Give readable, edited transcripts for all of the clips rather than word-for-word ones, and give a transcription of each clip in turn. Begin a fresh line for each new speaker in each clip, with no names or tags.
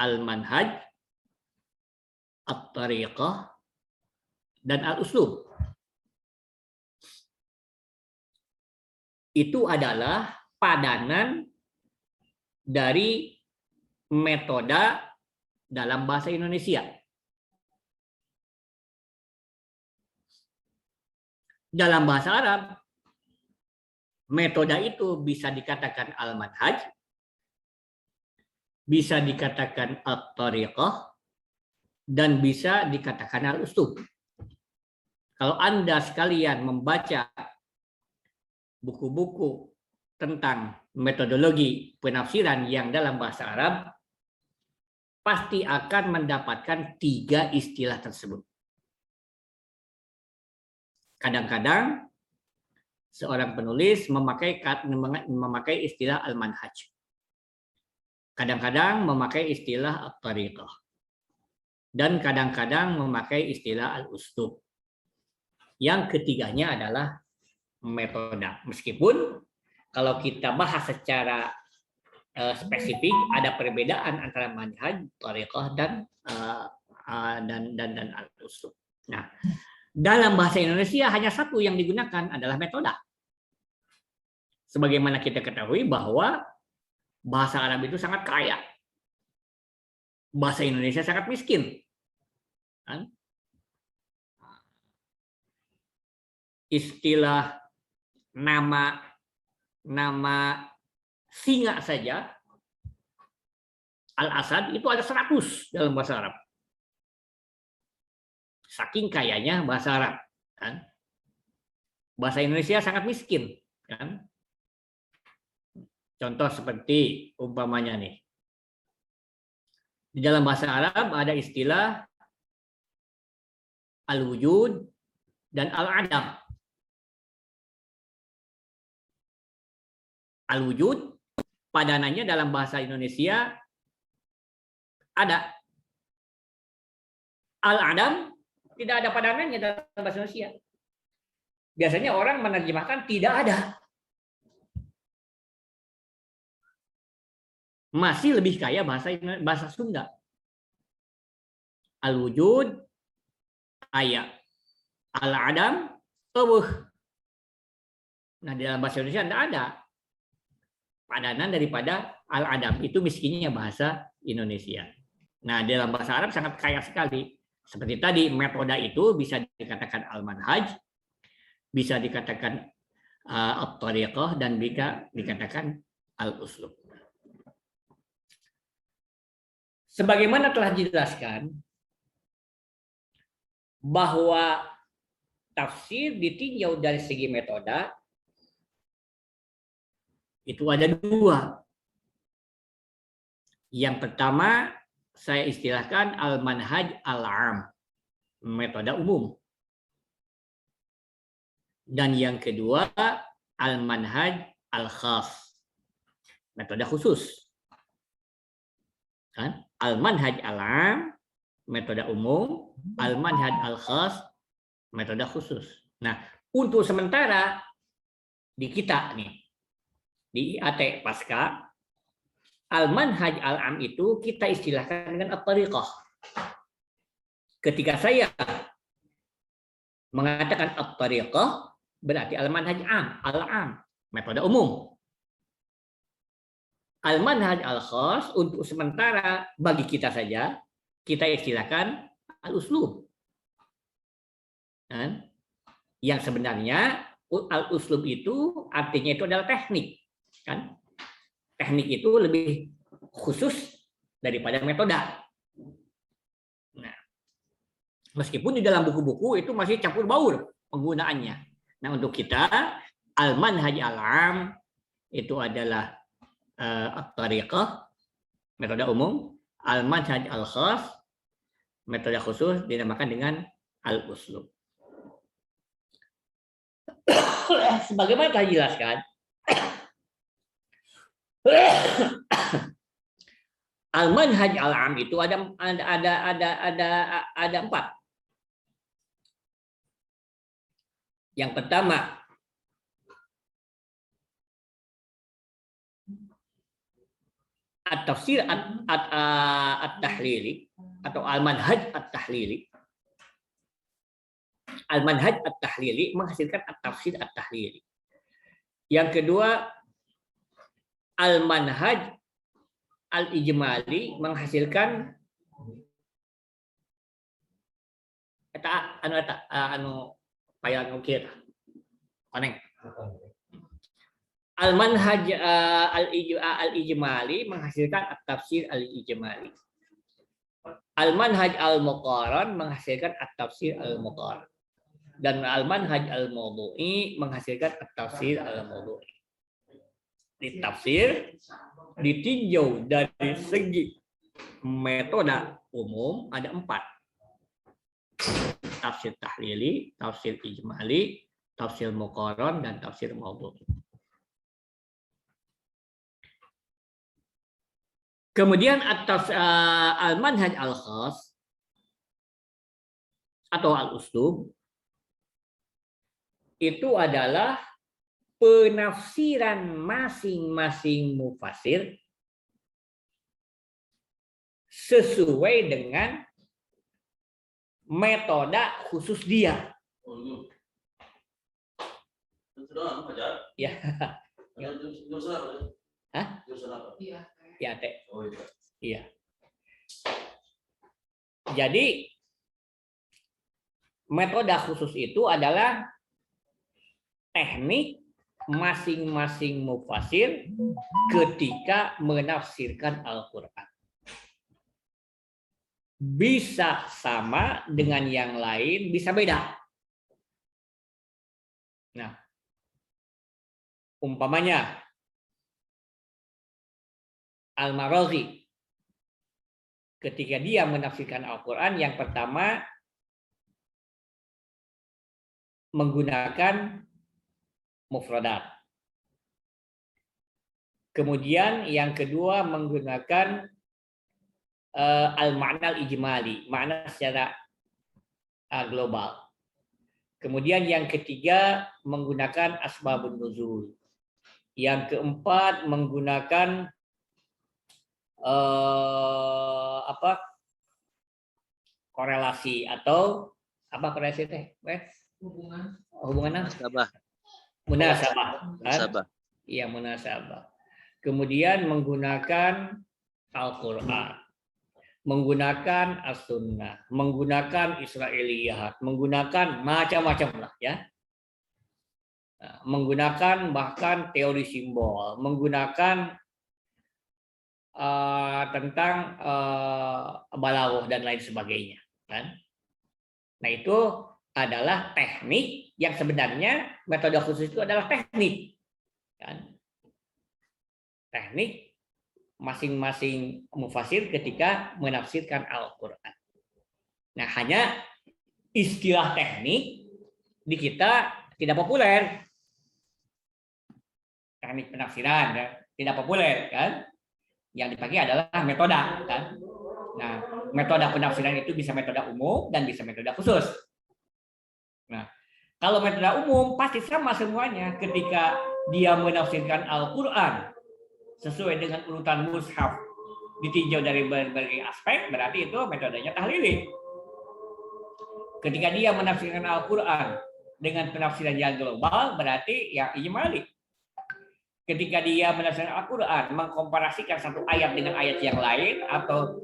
al-manhaj, at-tariqah, dan al-uslub. Itu adalah padanan dari metode dalam bahasa Indonesia. Dalam bahasa Arab, metode itu bisa dikatakan al-manhaj, bisa dikatakan at-tariqah, dan bisa dikatakan al-uslub. Kalau Anda sekalian membaca buku-buku tentang metodologi penafsiran yang dalam bahasa Arab, pasti akan mendapatkan 3 istilah tersebut. Kadang-kadang seorang penulis memakai istilah al-manhaj. Kadang-kadang memakai istilah at-tariqah. Dan kadang-kadang memakai istilah al-uslub. Yang ketiganya adalah metode. Meskipun kalau kita bahas secara spesifik ada perbedaan antara manhaj, tariqah, dan al-uslub. Nah, dalam bahasa Indonesia hanya satu yang digunakan adalah metode. Sebagaimana kita ketahui bahwa bahasa Arab itu sangat kaya. Bahasa Indonesia sangat miskin. Istilah nama singa saja, Al-Asad, itu ada 100 dalam bahasa Arab. Saking kayanya bahasa Arab. Kan? Bahasa Indonesia sangat miskin. Kan? Contoh seperti umpamanya nih. Di dalam bahasa Arab ada istilah al-wujud dan al-adam. Al-wujud padanannya dalam bahasa Indonesia ada. Al-adam tidak ada padanannya dalam bahasa Indonesia. Biasanya orang menerjemahkan tidak ada. Masih lebih kaya bahasa Sunda. Al-wujud aya. Al-adam eueuh. Nah, di dalam bahasa Indonesia tidak ada padanan daripada al-adam. Itu miskinnya bahasa Indonesia. Nah, di dalam bahasa Arab sangat kaya sekali. Seperti tadi, metode itu bisa dikatakan al-manhaj, bisa dikatakan at-tariqah, dan bisa dikatakan al-uslub. Sebagaimana telah dijelaskan bahwa tafsir ditinjau dari segi metode itu ada 2. Yang pertama saya istilahkan al-manhaj al-am, metode umum. Dan yang kedua al-manhaj al-khas, metode khusus. Kan? Al-manhaj al-am, metode umum, al-manhaj al-khas, metode khusus. Nah, untuk sementara di kita nih, di IAT Pasca, al-manhaj al-am itu kita istilahkan dengan at-tariqah. Ketika saya mengatakan at-tariqah, berarti al-manhaj al-am, metode umum. Al-manhaj al-khas untuk sementara bagi kita saja, kita istilahkan al-uslub. Yang sebenarnya al-uslub itu artinya itu adalah teknik. Kan? Teknik itu lebih khusus daripada metode. Nah, meskipun di dalam buku-buku itu masih campur baur penggunaannya. Nah, untuk kita al-manhaj al-am itu adalah at-tariqah, metode umum, al-manhaj al-khas, metode khusus, dinamakan dengan al-uslub. Sebagaimana telah dijelaskan, al-manhaj al-am itu ada 4. Yang pertama, at-tafsir at-tahlili atau al-manhaj at-tahlili. Al-manhaj at-tahlili menghasilkan at-tafsir at-tahlili. Yang kedua, al-manhaj al-ijmali menghasilkan al-manhaj al-ijmali menghasilkan at-tafsir al-ijmali. Al-manhaj al-muqaran menghasilkan at-tafsir al-muqaran. Dan al-manhaj al-mawdu'i menghasilkan at-tafsir al-mawdu'i. Di tafsir ditinjau dari segi metode umum ada 4. Tafsir tahlili, tafsir ijmali, tafsir muqaran, dan tafsir mawdu'i. Kemudian al-manhaj al-khas atau al-uslub itu adalah penafsiran masing-masing mufassir sesuai dengan metode khusus dia. Ya. Hah? Ya, Teh. Iya. Jadi metode khusus itu adalah teknik masing-masing mufassir ketika menafsirkan Al-Qur'an. Bisa sama dengan yang lain, bisa beda. Nah, umpamanya Al-Maraghi ketika dia menafsirkan Al-Qur'an, yang pertama menggunakan mufradat. Kemudian yang kedua menggunakan al-ma'na al-ijmali, makna secara global. Kemudian yang ketiga menggunakan asbabun nuzul. Yang keempat menggunakan korelasi atau apa korelasi teh? Hubungan munasabah. Iya, munasabah. Kemudian menggunakan Al-Qur'an, menggunakan as-sunnah, menggunakan Israiliyat, menggunakan macam-macam lah ya. Menggunakan bahkan teori simbol, menggunakan tentang balaghah dan lain sebagainya kan. Nah, itu adalah teknik yang sebenarnya metode khusus itu adalah teknik kan. Teknik masing-masing mufassir ketika menafsirkan Al-Qur'an. Nah, hanya istilah teknik di kita tidak populer. Teknik penafsiran ya, tidak populer kan. Yang dipakai adalah metode kan. Nah, metode penafsiran itu bisa metode umum dan bisa metode khusus. Nah, kalau metode umum pasti sama semuanya ketika dia menafsirkan Al-Qur'an sesuai dengan urutan mushaf ditinjau dari berbagai aspek, berarti itu metodenya tahlili. Ketika dia menafsirkan Al-Qur'an dengan penafsiran yang global, berarti ya ijmali. Ketika dia menafsirkan Al-Qur'an mengkomparasikan satu ayat dengan ayat yang lain atau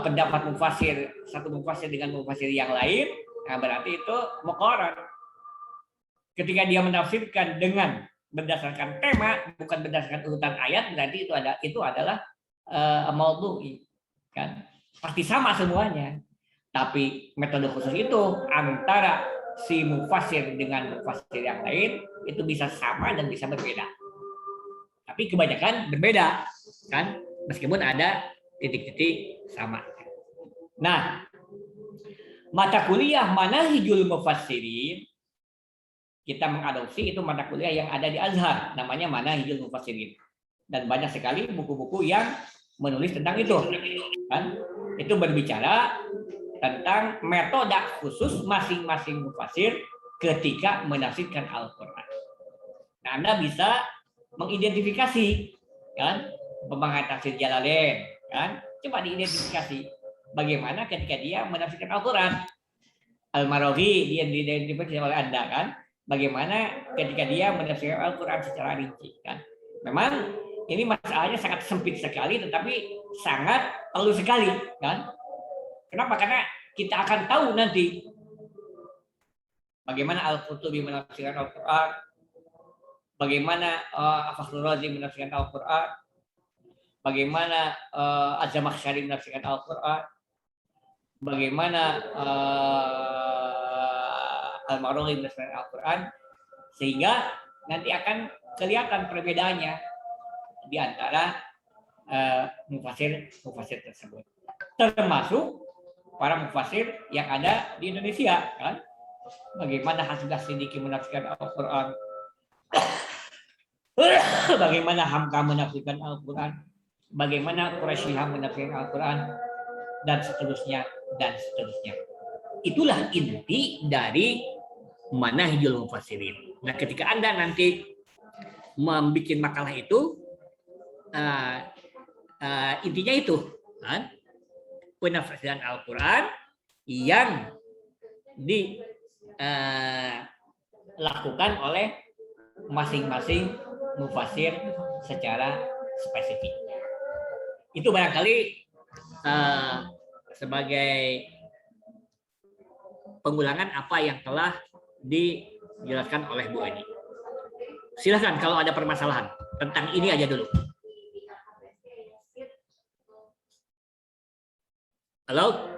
pendapat mufassir satu mufassir dengan mufassir yang lain, nah berarti itu muqaran. Ketika dia menafsirkan dengan berdasarkan tema bukan berdasarkan urutan ayat, berarti itu adalah maudhu'i kan. Pasti sama semuanya. Tapi metode khusus itu antara si mufassir dengan mufassir yang lain itu bisa sama dan bisa berbeda. Tapi kebanyakan berbeda kan, meskipun ada titik-titik sama. Nah, mata kuliah Manahijul Mufassirin kita mengadopsi itu mata kuliah yang ada di Azhar, namanya Manahijul Mufassirin. Dan banyak sekali buku-buku yang menulis tentang itu. Kan? Itu berbicara tentang metode khusus masing-masing mufassir ketika menafsirkan Al-Qur'an. Nah, Anda bisa mengidentifikasi kan Pembangunan tafsir Jalalain, kan? Coba diidentifikasi bagaimana ketika dia menafsirkan Al-Quran. Al-Marozi dia diidentifikasi oleh Anda, kan? Bagaimana ketika dia menafsirkan Al-Quran secara rinci, kan? Memang ini masalahnya sangat sempit sekali, tetapi sangat perlu sekali, kan? Kenapa? Karena kita akan tahu nanti bagaimana Al-Qurtubi menafsirkan Al-Quran, bagaimana Fakhrul Razi menafsirkan Al-Quran, bagaimana Az-Zamakhsyari menafsirkan Al-Quran, bagaimana Al-Marozi menafsirkan Al-Quran, sehingga nanti akan kelihatan perbedaannya di antara mufasir tersebut, termasuk para mufasir yang ada di Indonesia, kan? Bagaimana Hasan As-Siddiqi menafsirkan Al-Quran, bagaimana Hamka menafsirkan Al-Quran, bagaimana Quraisy menafsirkan Al-Quran, dan seterusnya dan seterusnya. Itulah inti dari Manahijul Mufassirin. Nah, ketika Anda nanti membuat makalah itu, intinya itu, kan? Penafsiran Al-Quran yang dilakukan oleh masing-masing mufassir secara spesifik. Itu barangkali sebagai pengulangan apa yang telah dijelaskan oleh Bu Eni. Silakan kalau ada permasalahan tentang ini aja dulu. Halo,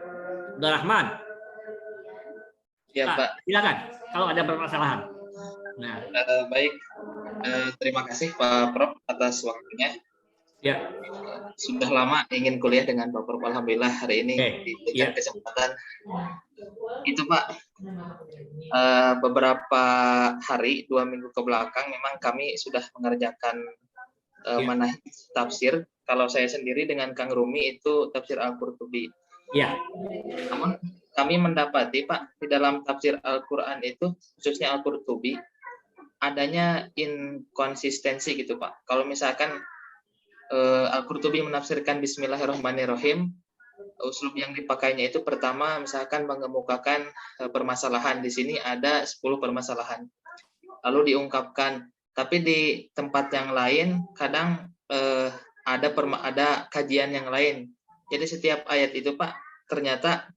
Abdul Rahman.
Ya, Pak.
Silakan kalau ada permasalahan. Nah,
baik. Terima kasih Pak Prof atas waktunya.
Ya.
Sudah lama ingin kuliah dengan Pak Prof. Alhamdulillah hari ini diberikan kesempatan. Itu Pak, beberapa hari, 2 minggu ke belakang memang kami sudah mengerjakan manhaj tafsir. Kalau saya sendiri dengan Kang Rumi itu tafsir Al-Qurtubi.
Ya.
Namun kami mendapati Pak, di dalam tafsir Al-Quran itu, khususnya Al-Qurtubi, adanya inkonsistensi gitu Pak. Kalau misalkan Al-Qurtubi menafsirkan Bismillahirrahmanirrahim, uslub yang dipakainya itu pertama misalkan mengemukakan permasalahan. Di sini ada 10 permasalahan. Lalu diungkapkan, tapi di tempat yang lain kadang ada kajian yang lain. Jadi setiap ayat itu Pak ternyata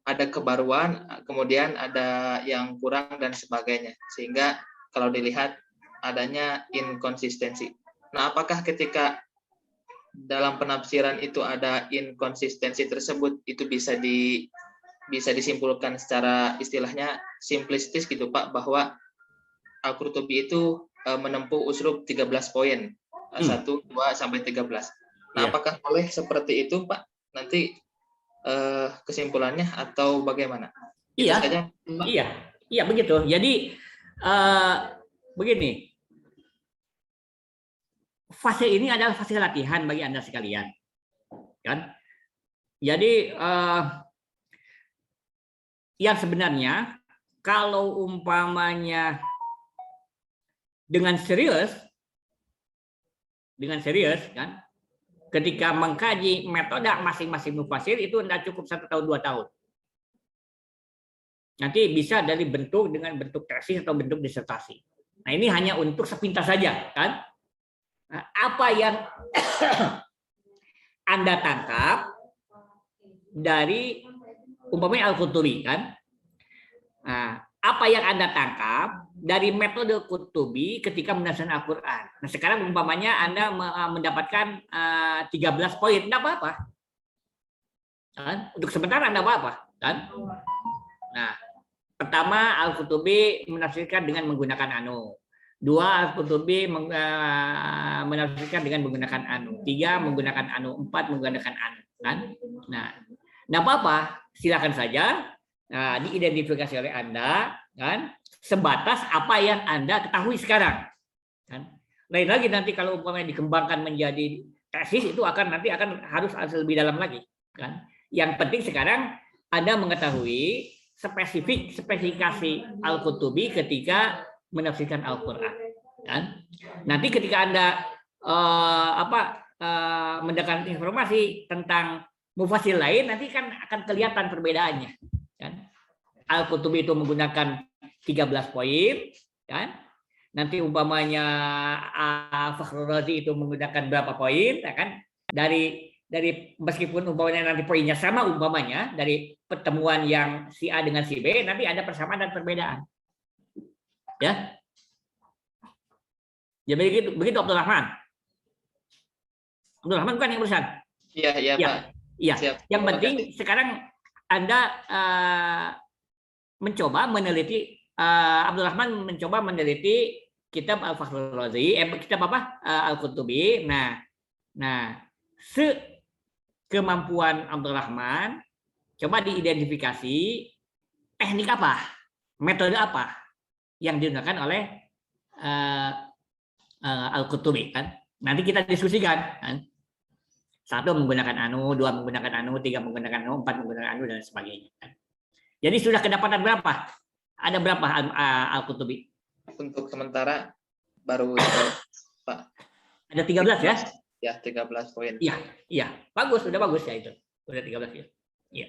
ada kebaruan, kemudian ada yang kurang dan sebagainya. Sehingga kalau dilihat adanya inkonsistensi. Nah, apakah ketika dalam penafsiran itu ada inkonsistensi tersebut itu bisa disimpulkan secara istilahnya simplistis gitu Pak, bahwa Al-Qurtubi itu menempuh uslub 13 poin, 1, 2 sampai 13. Nah, apakah boleh seperti itu Pak? Nanti kesimpulannya atau bagaimana?
Iya, saja, iya begitu. Jadi begini, fase ini adalah fase latihan bagi Anda sekalian, kan? Jadi yang sebenarnya kalau umpamanya dengan serius kan, ketika mengkaji metode masing-masing mufassir itu tidak cukup 1 tahun 2 tahun. Nanti bisa dari dengan bentuk tesis atau bentuk disertasi. Nah, ini hanya untuk sepintas saja, kan? Nah, apa yang Anda tangkap dari umpamanya Al-Qurtubi, kan? Nah, apa yang Anda tangkap dari metode Qurtubi ketika menafsirkan Al-Quran. Nah, sekarang umpamanya Anda mendapatkan 13 poin, tidak apa-apa. Kan? Untuk sementara tidak apa-apa. Kan? Nah, pertama Al-Qurtubi menafsirkan dengan menggunakan anu. 2, Al-Qurtubi menafsirkan dengan menggunakan anu. 3, menggunakan anu. 4, menggunakan anu. Kan? Nah, tidak apa-apa. Silakan saja. Nah, diidentifikasi oleh Anda, kan? Sebatas apa yang Anda ketahui sekarang, kan? Lain lagi nanti kalau umpamanya dikembangkan menjadi tesis itu harus lebih dalam lagi, kan? Yang penting sekarang Anda mengetahui spesifikasi Al-Qurtubi ketika menafsirkan Al-Qur'an, kan? Nanti ketika Anda mendapatkan informasi tentang mufassir lain, nanti kan akan kelihatan perbedaannya. Kan? Al-Qutubi itu menggunakan 13 poin, kan? Nanti umpamanya Fakhrul Razi itu menggunakan berapa poin, ya kan? Dari meskipun umpamanya nanti poinnya sama umpamanya dari pertemuan yang si A dengan si B, nanti ada persamaan dan perbedaan. Ya. Ya begitu Abdul Rahman. Abdul Rahman bukan yang urusan.
Iya, iya,
Ya.
Pak.
Iya.
Siap.
Yang penting sekarang Anda mencoba meneliti, Abdul Rahman mencoba meneliti kitab Al-Fakhrul Razi, kitab apa? Al-Qutubi. Nah, kemampuan Abdul Rahman coba diidentifikasi teknik apa, metode apa yang digunakan oleh Al-Qutubi, kan? Nanti kita diskusikan, kan? 1 menggunakan anu, 2 menggunakan anu, 3 menggunakan anu, 4 menggunakan anu, dan sebagainya. Kan? Jadi sudah kedapatan berapa? Ada berapa Al-Qutubi?
Untuk sementara baru itu, Pak.
Ada 13 ya?
Ya, 13 poin.
Iya. Bagus, sudah bagus ya itu. Sudah 13 ya. Iya.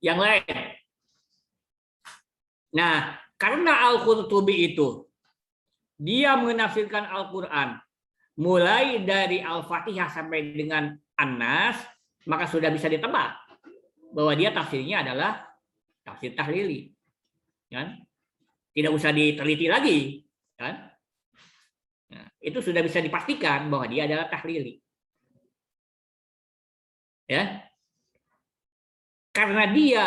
Yang lain. Nah, karena Al-Qurtubi itu dia menafsirkan Al-Qur'an mulai dari Al-Fatihah sampai dengan An-Nas, maka sudah bisa ditebak bahwa dia tafsirnya adalah tafsir tahlili. Kan? Tidak usah diteliti lagi, kan? Nah, itu sudah bisa dipastikan bahwa dia adalah tahlili. Ya. Karena dia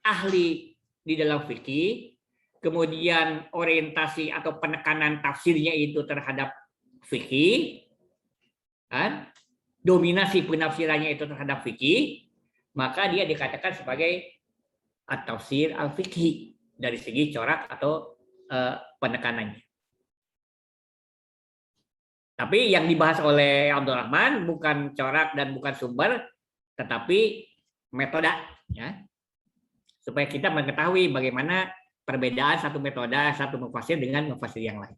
ahli di dalam fikih, kemudian orientasi atau penekanan tafsirnya itu terhadap fikih, kan? Dominasi penafsirannya itu terhadap fikih, maka dia dikatakan sebagai at-tafsir al-fikhi dari segi corak atau penekanannya. Tapi yang dibahas oleh Abdul Rahman bukan corak dan bukan sumber, tetapi metode, ya, supaya kita mengetahui bagaimana perbedaan satu metode, satu mufassir dengan mufassir yang lain.